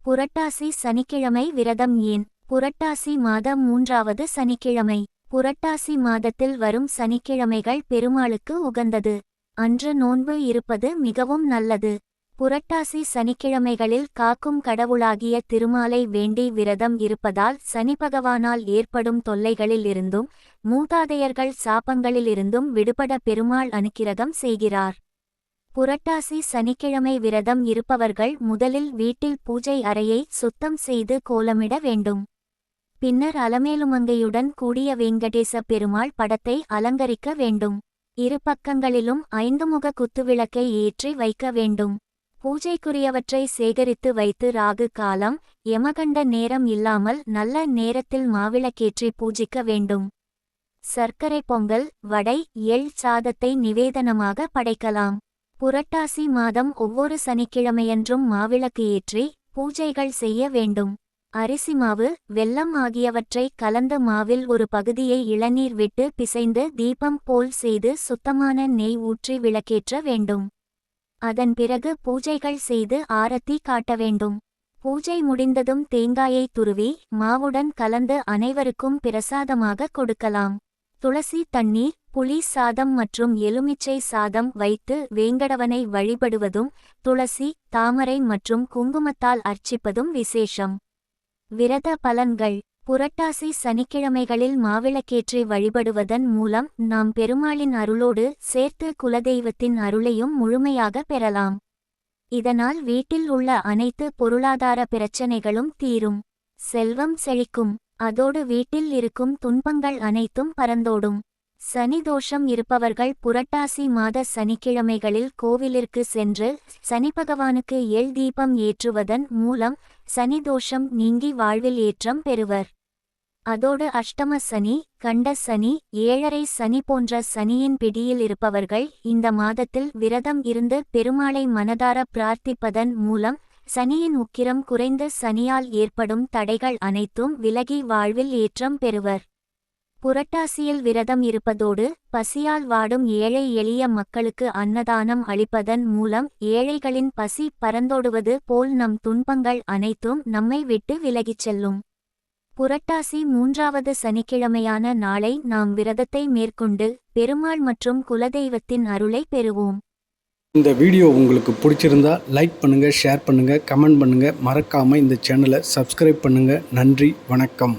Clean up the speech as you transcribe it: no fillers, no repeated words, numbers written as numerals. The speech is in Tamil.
புரட்டாசி சனிக்கிழமை விரதம் ஏன்? புரட்டாசி மாதம் 3வது சனிக்கிழமை. புரட்டாசி மாதத்தில் வரும் சனிக்கிழமைகள் பெருமாளுக்கு உகந்தது. அன்று நோன்பு இருப்பது மிகவும் நல்லது. புரட்டாசி சனிக்கிழமைகளில் காக்கும் கடவுளாகிய திருமாலை வேண்டி விரதம் இருப்பதால் சனி பகவானால் ஏற்படும் தொல்லைகளிலிருந்தும் மூதாதையர்கள் சாபங்களிலிருந்தும் விடுபட பெருமாள் அனுக்கிரகம் செய்கிறார். புரட்டாசி சனிக்கிழமை விரதம் இருப்பவர்கள் முதலில் வீட்டில் பூஜை அறையை சுத்தம் செய்து கோலமிட வேண்டும். பின்னர் அலமேலுமங்கையுடன் கூடிய வெங்கடேச பெருமாள் படத்தை அலங்கரிக்க வேண்டும். இரு பக்கங்களிலும் 5 முக குத்துவிளக்கை ஏற்றி வைக்க வேண்டும். பூஜைக்குரியவற்றை சேகரித்து வைத்து ராகு காலம் யமகண்ட நேரம் இல்லாமல் நல்ல நேரத்தில் மாவிளக்கேற்றி பூஜிக்க வேண்டும். சர்க்கரை பொங்கல் வடை எள் சாதத்தை நிவேதனமாக படைக்கலாம். புரட்டாசி மாதம் ஒவ்வொரு சனிக்கிழமையன்றும் மாவிளக்கு ஏற்றி பூஜைகள் செய்ய வேண்டும். அரிசி மாவு வெல்லம் ஆகியவற்றை கலந்த மாவில் ஒரு பகுதியை இளநீர் விட்டு பிசைந்து தீபம் போல் செய்து சுத்தமான நெய் ஊற்றி விளக்கேற்ற வேண்டும். அதன் பிறகு பூஜைகள் செய்து ஆரத்தி காட்ட வேண்டும். பூஜை முடிந்ததும் தேங்காயை துருவி மாவுடன் கலந்து அனைவருக்கும் பிரசாதமாக கொடுக்கலாம். துளசி தண்ணீர் புளி சாதம் மற்றும் எலுமிச்சை சாதம் வைத்து வேங்கடவனை வழிபடுவதும் துளசி தாமரை மற்றும் குங்குமத்தால் அர்ச்சிப்பதும் விசேஷம். விரத பலன்கள். புரட்டாசி சனிக்கிழமைகளில் மாவிளக்கேற்றி வழிபடுவதன் மூலம் நாம் பெருமாளின் அருளோடு சேர்த்து குலதெய்வத்தின் அருளையும் முழுமையாக பெறலாம். இதனால் வீட்டில் உள்ள அனைத்து பொருளாதார பிரச்சனைகளும் தீரும். செல்வம் செழிக்கும். அதோடு வீட்டில் இருக்கும் துன்பங்கள் அனைத்தும் பறந்தோடும். சனி தோஷம் இருப்பவர்கள் புரட்டாசி மாத சனிக்கிழமைகளில் கோவிலிற்கு சென்று சனி பகவானுக்கு எள் தீபம் ஏற்றுவதன் மூலம் சனி தோஷம் நீங்கி வாழ்வில் ஏற்றம் பெறுவர். அதோடு அஷ்டம சனி கண்ட சனி 7.5 சனி போன்ற சனியின் பிடியில் இருப்பவர்கள் இந்த மாதத்தில் விரதம் இருந்து பெருமாளை மனதார பிரார்த்திப்பதன் மூலம் சனியின் உக்கிரம் குறைந்து சனியால் ஏற்படும் தடைகள் அனைத்தும் விலகி வாழ்வில் ஏற்றம் பெறுவர். புரட்டாசியில் விரதம் இருப்பதோடு பசியால் வாடும் ஏழை எளிய மக்களுக்கு அன்னதானம் அளிப்பதன் மூலம் ஏழைகளின் பசி பறந்தோடுவது போல் நம் துன்பங்கள் அனைத்தும் நம்மை விட்டு விலகிச் செல்லும். புரட்டாசி 3வது சனிக்கிழமையான நாளை நாம் விரதத்தை மேற்கொண்டு பெருமாள் மற்றும் குலதெய்வத்தின் அருளை பெறுவோம். இந்த வீடியோ உங்களுக்கு பிடிச்சிருந்தா லைக் பண்ணுங்கள், ஷேர் பண்ணுங்கள், கமெண்ட் பண்ணுங்கள். மறக்காமல் இந்த சேனலை சப்ஸ்கிரைப் பண்ணுங்கள். நன்றி, வணக்கம்.